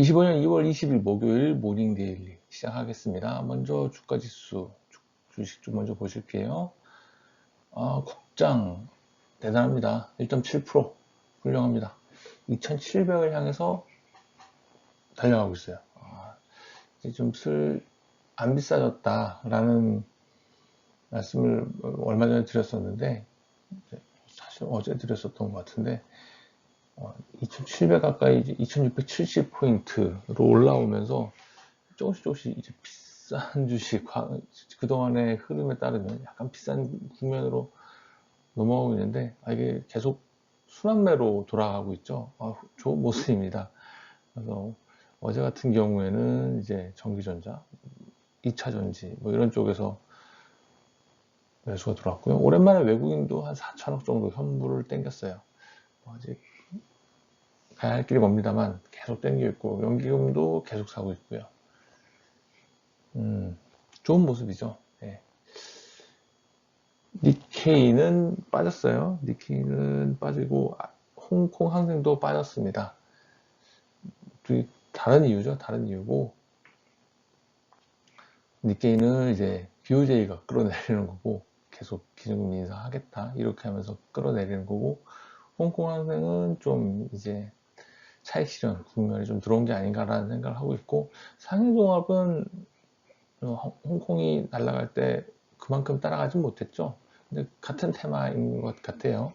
25년 2월 20일 목요일 모닝 데일리 시작하겠습니다. 먼저 주가지수 주식 좀 먼저 보실게요. 국장 대단합니다. 1.7% 훌륭합니다. 2700을 향해서 달려가고 있어요. 이제 좀 안 비싸졌다라는 말씀을 얼마 전에 드렸었는데, 사실 어제 드렸었던 것 같은데, 2700 가까이 이제 2670포인트로 올라오면서 조금씩 이제 비싼 주식, 그동안의 흐름에 따르면 약간 비싼 국면으로 넘어가고 있는데, 이게 계속 순환매로 돌아가고 있죠. 좋은 모습입니다. 그래서 어제 같은 경우에는 이제 전기전자, 2차전지, 뭐 이런 쪽에서 매수가 들어왔고요. 오랜만에 외국인도 한 4천억 정도 현물을 땡겼어요. 아직 가야 할 길이 멉니다만 계속 땡겨 있고, 연기금도 계속 사고 있고요. 좋은 모습이죠. 예. 니케이는 빠졌어요. 니케이는 빠지고 홍콩 항생도 빠졌습니다. 다른 이유죠. 다른 이유고, 니케이는 이제 BOJ가 끌어내리는 거고, 계속 기준금리 인상하겠다 이렇게 하면서 끌어내리는 거고, 홍콩 항생은 좀 이제 차익 실현 국면이 좀 들어온 게 아닌가라는 생각을 하고 있고, 상해종합은 홍콩이 날아갈 때 그만큼 따라가지 못했죠. 근데 같은 테마인 것 같아요.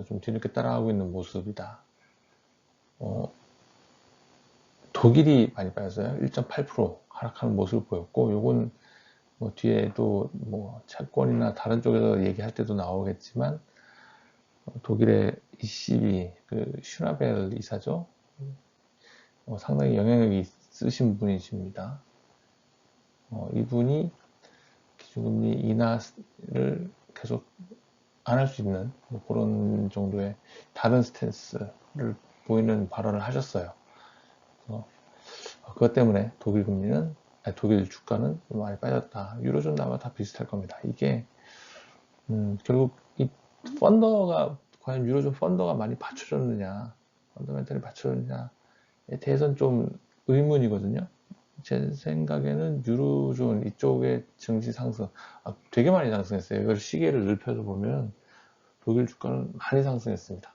좀 뒤늦게 따라가고 있는 모습이다. 독일이 많이 빠졌어요. 1.8% 하락하는 모습을 보였고, 요건 뭐 뒤에도 뭐 채권이나 다른 쪽에서 얘기할 때도 나오겠지만, 독일의 ECB 그 슈나벨 이사죠. 상당히 영향력이 있으신 분이십니다. 이분이 기준금리 인하를 계속 안 할 수 있는 뭐 그런 정도의 다른 스탠스를 보이는 발언을 하셨어요. 그것 때문에 독일 주가는 많이 빠졌다. 유로존 아마 다 비슷할 겁니다. 이게 결국 이 펀더가 과연 유로존 펀더가 많이 받쳐줬느냐, 펀더멘탈이 받쳐줬느냐에 대해서는 좀 의문이거든요. 제 생각에는 유로존 이쪽의 증시 상승 되게 많이 상승했어요. 이걸 시계를 넓혀서 보면 독일 주가는 많이 상승했습니다.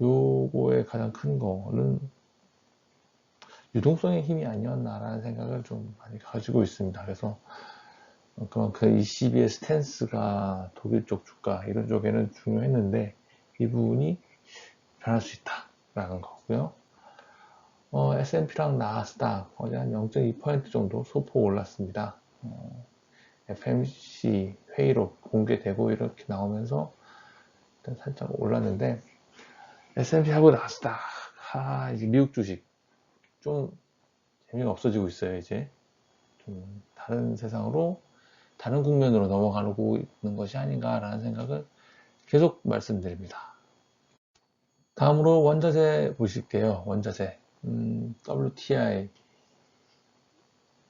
요거의 가장 큰 거는 유동성의 힘이 아니었나라는 생각을 좀 많이 가지고 있습니다. 그래서 그만큼 ECB의 스탠스가 독일 쪽 주가 이런 쪽에는 중요했는데 이 부분이 변할 수 있다라는 거고요. S&P랑 나스닥 어제 한 0.2% 정도 소폭 올랐습니다. FMC 회의록 공개되고 이렇게 나오면서 일단 살짝 올랐는데, S&P하고 나스닥 이제 미국 주식 좀 재미가 없어지고 있어요. 이제 좀 다른 세상으로, 다른 국면으로 넘어가고 있는 것이 아닌가라는 생각을 계속 말씀드립니다. 다음으로 원자재 보실게요. 원자재 WTI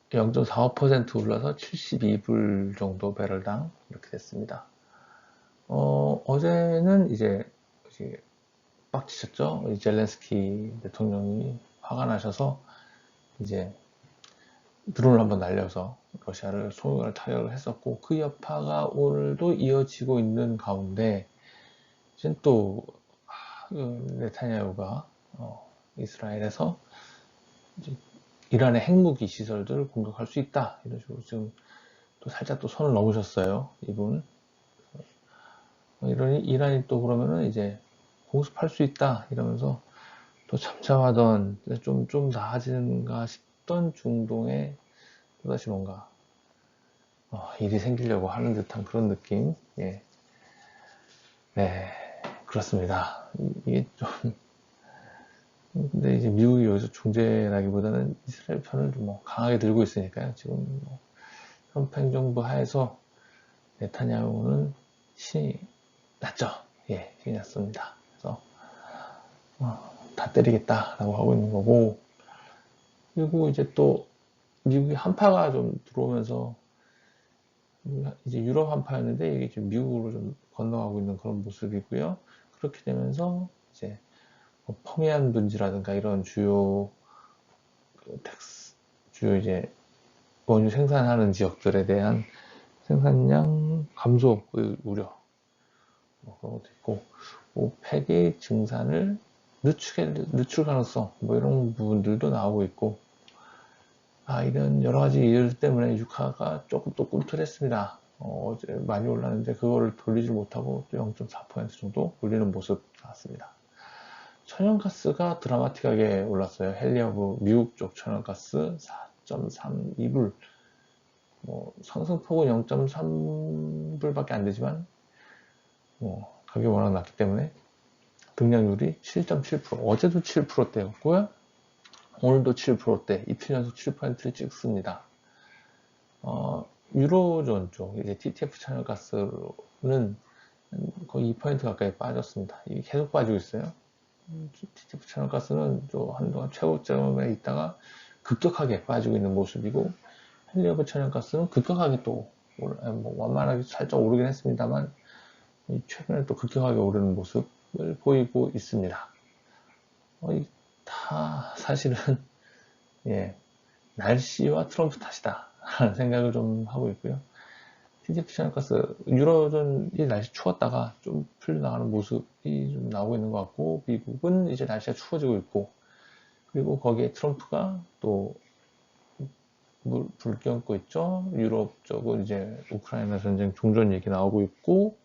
0.45% 올라서 72불 정도 배럴당 이렇게 됐습니다. 어제는 이제 빡치셨죠? 젤렌스키 대통령이 화가 나셔서 이제 드론을 한번 날려서 러시아를 소멸 타격을 했었고, 그 여파가 오늘도 이어지고 있는 가운데 지금 또 네타냐후가 이스라엘에서 이제 이란의 핵무기 시설들을 공격할 수 있다 이런 식으로 지금 또 살짝 또 선을 넘으셨어요. 이분 이란이 또 그러면은 이제 공습할 수 있다 이러면서 또 잠잠하던 좀 나아지는가 싶던 중동에 또다시 뭔가 일이 생기려고 하는 듯한 그런 느낌. 예. 네, 그렇습니다. 이게 좀 근데 이제 미국이 여기서 중재라기보다는 이스라엘 편을 좀 뭐 강하게 들고 있으니까요. 지금 뭐 트럼프 행정부 하에서 네타냐후는 신이 났죠. 예, 신이 났습니다. 그래서 다 때리겠다라고 하고 있는 거고, 그리고 이제 또 미국이 한파가 좀 들어오면서 이제 유럽 한파였는데 이게 지금 미국으로 좀 건너가고 있는 그런 모습이고요. 그렇게 되면서 이제 펑해안 분지라든가 이런 주요 주요 이제 원유 생산하는 지역들에 대한 생산량 감소의 우려, 뭐 그런 것도 있고, 오펙의 증산을 늦출 가능성, 뭐 이런 부분들도 나오고 있고, 이런 여러 가지 이유 때문에 유가가 조금 또 꿈틀했습니다. 어제 많이 올랐는데 그거를 돌리지 못하고 또 0.4% 정도 올리는 모습 나왔습니다. 천연가스가 드라마틱하게 올랐어요. 헨리허브 미국 쪽 천연가스 4.32불, 뭐 상승폭은 0.3불밖에 안 되지만 가격이 워낙 낮기 때문에 등락률이 7.7%, 어제도 7%대였고요. 오늘도 7%대, 이틀 연속 7%를 찍습니다. 유로존 쪽, 이제 TTF 천연가스는 거의 2% 가까이 빠졌습니다. 이게 계속 빠지고 있어요. TTF 천연가스는 또 한동안 최고점에 있다가 급격하게 빠지고 있는 모습이고, 헨리허브 천연가스는 급격하게 또, 완만하게 살짝 오르긴 했습니다만, 최근에 또 급격하게 오르는 모습을 보이고 있습니다. 다 사실은, 예, 날씨와 트럼프 탓이다 라는 생각을 좀 하고 있고요. TTF 천연가스, 유로존이 날씨 추웠다가 좀 풀려나가는 모습이 좀 나오고 있는 것 같고, 미국은 이제 날씨가 추워지고 있고, 그리고 거기에 트럼프가 또 불 껴안고 있죠. 유럽 쪽은 이제 우크라이나 전쟁 종전 얘기 나오고 있고,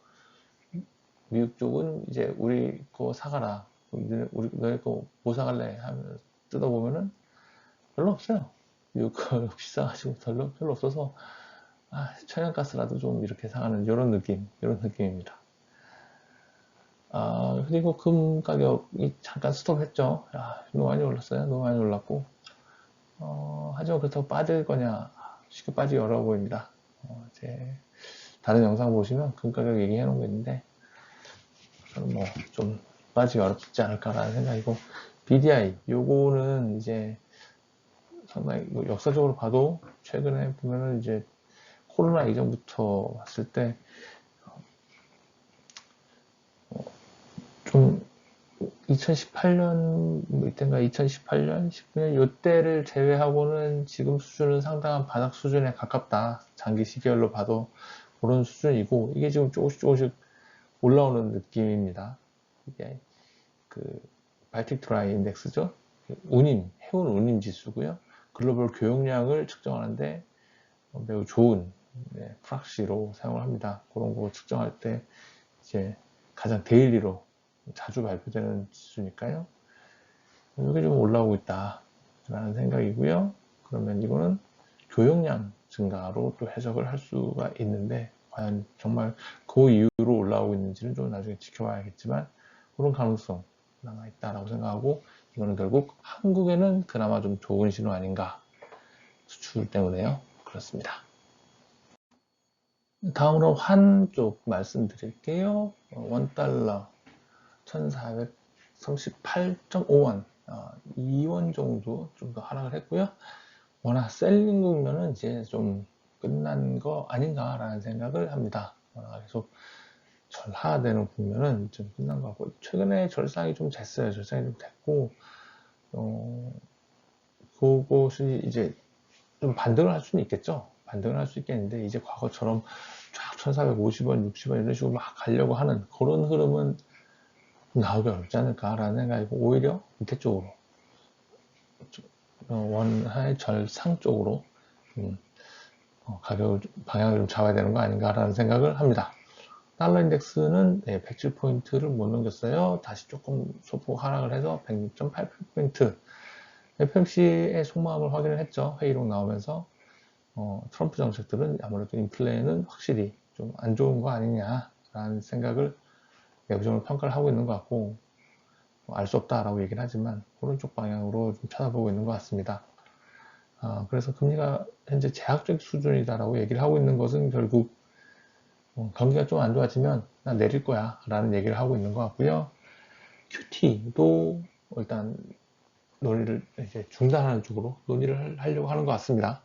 미국 쪽은 이제 우리 거 사가라, 너희 거 뭐 사갈래 하면 뜯어보면은 별로 없어요. 미국 거 비싸가지고 별로 없어서 천연가스라도 좀 이렇게 사가는 이런 느낌입니다. 그리고 금 가격이 잠깐 스톱했죠. 너무 많이 올랐어요. 너무 많이 올랐고, 하지만 그렇다고 빠질 거냐? 쉽게 빠지기 어려워 보입니다. 제 다른 영상 보시면 금 가격 얘기해 놓은 거 있는데, 저는 뭐 좀 빠지기 어렵지 않을까라는 생각이고, BDI 요거는 이제 상당히 역사적으로 봐도 최근에 보면은 이제 코로나 이전부터 봤을 때 좀 2018년 이때인가 2018년 19년 요때를 제외하고는 지금 수준은 상당한 바닥 수준에 가깝다. 장기 시계열로 봐도 그런 수준이고, 이게 지금 조금씩 올라오는 느낌입니다. 이게 그 발틱 드라이 인덱스죠. 해운 운임 지수고요. 글로벌 교역량을 측정하는데 매우 좋은 프락시로 사용을 합니다. 그런 거 측정할 때 이제 가장 데일리로 자주 발표되는 지수니까요. 이게 좀 올라오고 있다라는 생각이고요. 그러면 이거는 교역량 증가로 또 해석을 할 수가 있는데, 과연 정말 그 이유로 올라오고 있는지는 좀 나중에 지켜봐야겠지만, 그런 가능성 남아있다라고 생각하고, 이거는 결국 한국에는 그나마 좀 좋은 신호 아닌가, 수출 때문에요. 그렇습니다. 다음으로 환 쪽 말씀드릴게요. 원달러 1438.5원, 2원 정도 좀 더 하락을 했고요. 워낙 셀링 국면은 이제 좀 끝난 거 아닌가라는 생각을 합니다. 계속 절하되는 국면은 좀 끝난 것 같고, 최근에 절상이 좀 됐어요. 절상이 좀 됐고, 그것이 이제 좀 반등을 할 수는 있겠죠. 반등을 할 수 있겠는데, 이제 과거처럼 쫙 1450원, 60원 이런 식으로 막 가려고 하는 그런 흐름은 나오기 어렵지 않을까라는 생각이고, 오히려 밑에 쪽으로 원하의 절상 쪽으로 가격을 방향을 좀 잡아야 되는 거 아닌가라는 생각을 합니다. 달러 인덱스는 107포인트를 못 넘겼어요. 다시 조금 소폭 하락을 해서 106.88포인트. FMC의 속마음을 확인을 했죠. 회의록 나오면서 트럼프 정책들은 아무래도 인플레는 확실히 좀 안 좋은 거 아니냐라는 생각을 내부적으로 평가를 하고 있는 것 같고, 알 수 없다라고 얘기를 하지만 오른쪽 방향으로 좀 쳐다보고 있는 것 같습니다. 그래서 금리가 현재 제약적 수준이다라고 얘기를 하고 있는 것은 결국 경기가 좀 안 좋아지면 나 내릴 거야 라는 얘기를 하고 있는 것 같고요. QT도 일단 논의를 이제 중단하는 쪽으로 논의를 하려고 하는 것 같습니다.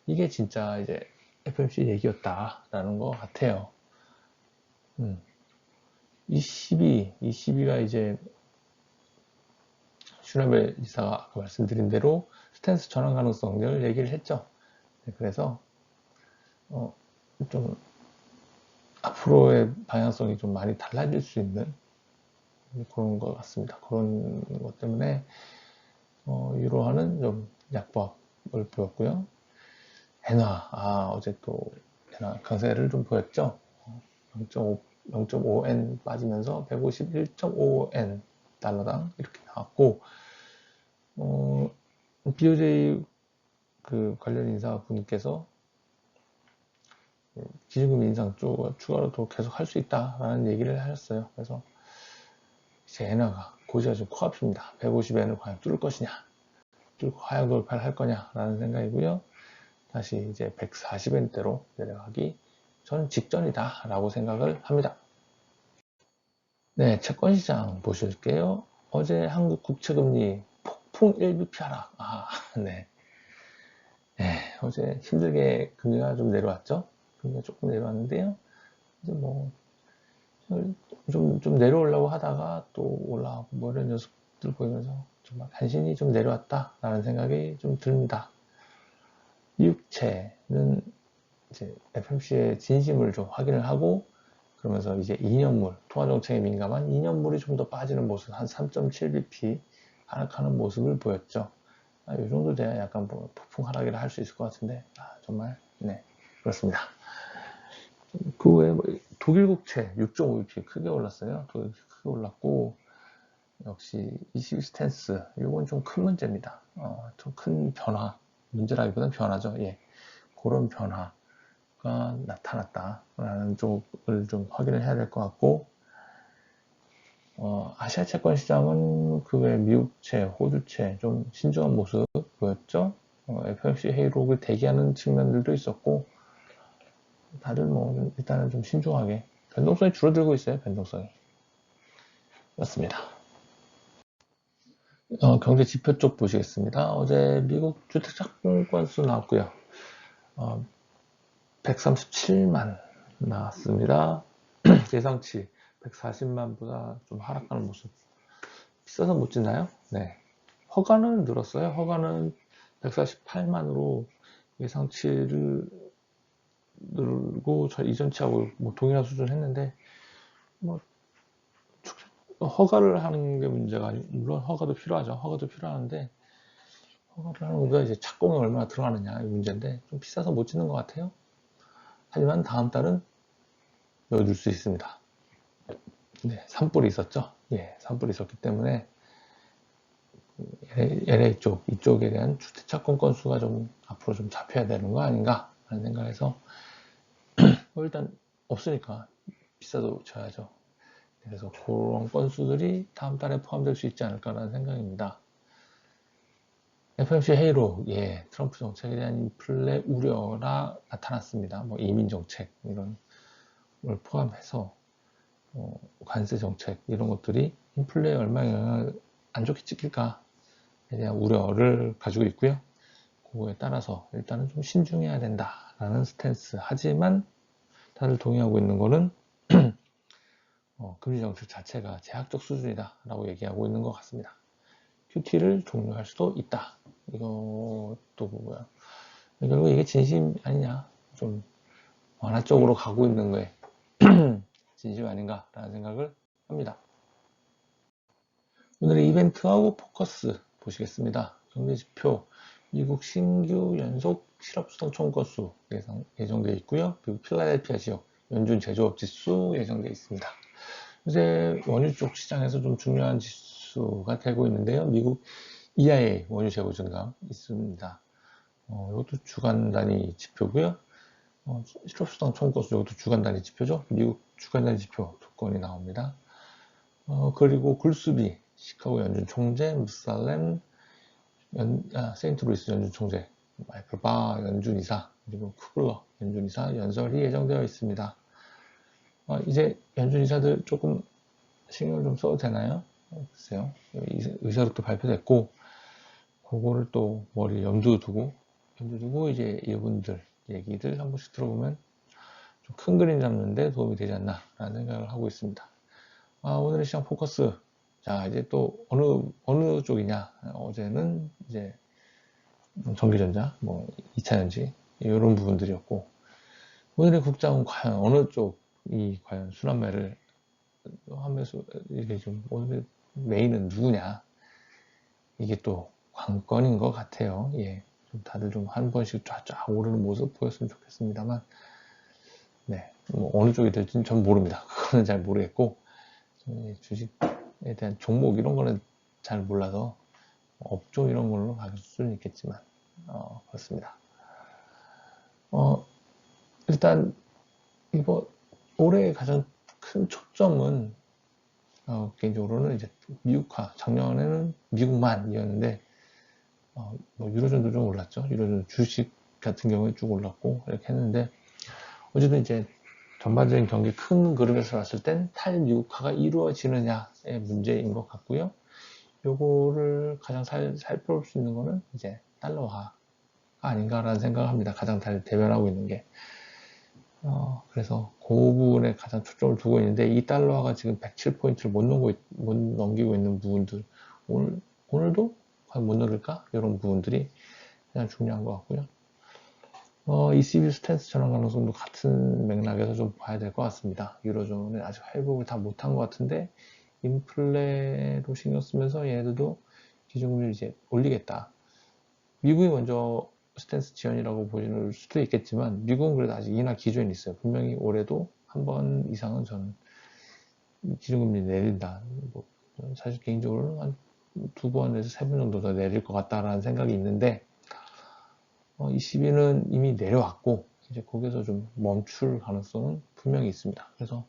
이게 진짜 이제 FMC 얘기였다라는 것 같아요. 22가 이제 슈네벨 이사가 아까 말씀드린 대로 스탠스 전환 가능성을 얘기를 했죠. 네, 그래서 좀 앞으로의 방향성이 좀 많이 달라질 수 있는 그런 것 같습니다. 그런 것 때문에 유로화는 좀 약법을 보였고요. 엔화, 어제 또 엔화 강세를 좀 보였죠. 0.5N 빠지면서 151.5N 달러당 이렇게 나왔고, BOJ 그 관련 인사분께서 기준금 인상 쪽을 추가로 또 계속 할 수 있다라는 얘기를 하셨어요. 그래서 이제 엔화가 고지가 좀 코앞입니다. 150엔을 과연 뚫을 것이냐, 뚫고 하향 돌파를 할 거냐라는 생각이고요. 다시 이제 140엔대로 내려가기 전 직전이다라고 생각을 합니다. 네, 채권시장 보실게요. 어제 한국 국채금리 폭풍 1bp 하락. 네. 네, 어제 힘들게 금리가 좀 내려왔죠. 금리가 조금 내려왔는데요. 이제 뭐 좀 내려오려고 하다가 또 올라가고 뭐 이런 녀석들 보이면서 정말 간신히 좀 내려왔다라는 생각이 좀 듭니다. 미국채는 이제 FMC의 진심을 좀 확인을 하고, 그러면서 이제 2년물, 통화정책에 민감한 2년물이 좀 더 빠지는 모습, 한 3.7bp 하락하는 모습을 보였죠. 이 정도 돼야 약간 뭐 폭풍 하락이라 할 수 있을 것 같은데, 정말, 네, 그렇습니다. 그 외에 뭐 독일 국채 6.5bp 크게 올랐어요. 독일 크게 올랐고, 역시 ECB 스탠스, 이건 좀 큰 문제입니다. 좀 큰 변화, 문제라기보다는 변화죠. 예, 그런 변화가 나타났다라는 쪽을 좀 확인을 해야 될 것 같고, 아시아 채권 시장은 그 외 미국채, 호주채 좀 신중한 모습 보였죠. FOMC 회의록을 대기하는 측면들도 있었고, 다들 뭐 일단은 좀 신중하게, 변동성이 줄어들고 있어요. 변동성이 맞습니다. 경제 지표 쪽 보시겠습니다. 어제 미국 주택 착공 건수 나왔고요. 137만 나왔습니다. 예상치 140만보다 좀 하락하는 모습. 비싸서 못 짓나요? 네. 허가는 늘었어요. 허가는 148만으로 예상치를 늘고 이전치하고 뭐 동일한 수준 했는데, 뭐 허가를 하는 게 문제가 아니고, 물론 허가도 필요하죠. 허가도 필요한데, 허가를 하는 것보다 이제 착공이 얼마나 들어가느냐 이 문제인데, 좀 비싸서 못 짓는 것 같아요. 하지만 다음 달은 넣어줄 수 있습니다. 네, 산불이 있었죠. 예, 산불이 있었기 때문에 LA 쪽, 이쪽에 대한 주택 착공 건수가 좀 앞으로 좀 잡혀야 되는 거 아닌가 하는 생각에서 일단 없으니까 비싸도 줘야죠. 그래서 그런 건수들이 다음 달에 포함될 수 있지 않을까라는 생각입니다. FOMC 회의록, 예, 트럼프 정책에 대한 인플레 우려가 나타났습니다. 뭐 이민 정책 이런 걸 포함해서 관세 정책 이런 것들이 인플레에 얼마나 영향을 안 좋게 찍힐까에 대한 우려를 가지고 있고요. 그거에 따라서 일단은 좀 신중해야 된다라는 스탠스. 하지만 다들 동의하고 있는 거는 금리 정책 자체가 제약적 수준이다라고 얘기하고 있는 것 같습니다. QT를 종료할 수도 있다. 이것도 보고요. 결국 이게 진심 아니냐, 좀 완화 쪽으로 가고 있는 거에 진심 아닌가라는 생각을 합니다. 오늘의 이벤트하고 포커스 보시겠습니다. 경제지표, 미국 신규 연속 실업수당 청구건수 예정되어 있고요. 그리고 필라델피아 지역 연준 제조업 지수 예정되어 있습니다. 요새 원유 쪽 시장에서 좀 중요한 지수가 되고 있는데요. 미국 EIA 원유 재고 증감 있습니다. 이것도 주간 단위 지표고요. 실업수당 청구건수 이것도 주간 단위 지표죠. 미국 주간 단위 지표 두 건이 나옵니다. 그리고 굴수비 시카고 연준 총재, 무살렘 세인트루이스 연준 총재, 마이클 바 연준 이사, 그리고 쿠글러 연준 이사 연설이 예정되어 있습니다. 이제 연준 이사들 조금 신경을 좀 써도 되나요? 글쎄요. 의사록도 발표됐고, 그거를 또 머리에 염두에 두고 이제 이분들 얘기들 한 번씩 들어보면 좀 큰 그림 잡는데 도움이 되지 않나 라는 생각을 하고 있습니다. 오늘의 시장 포커스 자, 이제 또 어느 쪽이냐? 어제는 이제 전기전자, 뭐 2차전지 이런 부분들이었고, 오늘의 국장은 과연 어느 쪽이 과연 순환매를 하면서 이게 좀 오늘 메인은 누구냐? 이게 또 관건인 것 같아요. 예, 좀 다들 좀 한 번씩 쫙쫙 오르는 모습 보였으면 좋겠습니다만, 네, 뭐 어느 쪽이 될지는 전 모릅니다. 그거는 잘 모르겠고, 주식에 대한 종목 이런 거는 잘 몰라서 업종 이런 걸로 갈 수는 있겠지만, 그렇습니다. 일단 이거 올해 가장 큰 초점은 개인적으로는 이제 미국화, 작년에는 미국만이었는데 뭐 유로존도 좀 올랐죠. 유로존 주식 같은 경우에 쭉 올랐고 이렇게 했는데 어쨌든 이제 전반적인 경기 큰 그룹에서 봤을 땐 탈미국화가 이루어지느냐의 문제인 것 같고요. 요거를 가장 살펴볼 수 있는 거는 이제 달러화가 아닌가라는 생각을 합니다. 가장 잘 대변하고 있는 게. 그래서 그 부분에 가장 초점을 두고 있는데 이 달러화가 지금 107포인트를 못 넘기고 있는 부분들 오늘도 과연 못 넘길까? 이런 부분들이 가장 중요한 것 같고요. ECB 스탠스 전환 가능성도 같은 맥락에서 좀 봐야 될 것 같습니다. 유로존은 아직 회복을 다 못한 것 같은데 인플레로 신경 쓰면서 얘네들도 기준금리를 이제 올리겠다. 미국이 먼저 스탠스 지연이라고 보실 수도 있겠지만 미국은 그래도 아직 인하 기준이 있어요. 분명히 올해도 한 번 이상은 저는 기준금리 내린다. 뭐 사실 개인적으로는 한 2번에서 3번 정도 더 내릴 것 같다라는 생각이 있는데 22는 이미 내려왔고 이제 거기서 좀 멈출 가능성은 분명히 있습니다. 그래서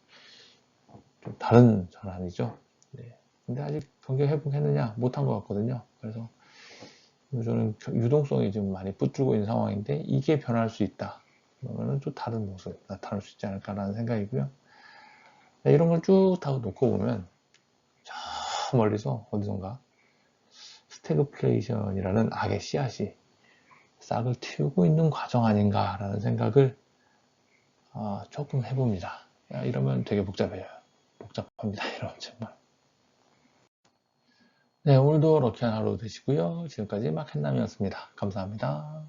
좀 다른 전환이죠. 네. 근데 아직 경기 회복했느냐 못한 것 같거든요. 그래서 저는 유동성이 좀 많이 붙들고 있는 상황인데 이게 변할 수 있다. 그러면 또 다른 모습 나타날 수 있지 않을까라는 생각이고요. 네, 이런 걸 쭉 다 놓고 보면 저 멀리서 어디선가 스태그플레이션이라는 악의 씨앗이 싹을 틔우고 있는 과정 아닌가라는 생각을 조금 해봅니다. 이러면 되게 복잡해요. 복잡합니다. 이러면 정말. 네, 오늘도 럭키한 하루 되시고요. 지금까지 마켓남이었습니다. 감사합니다.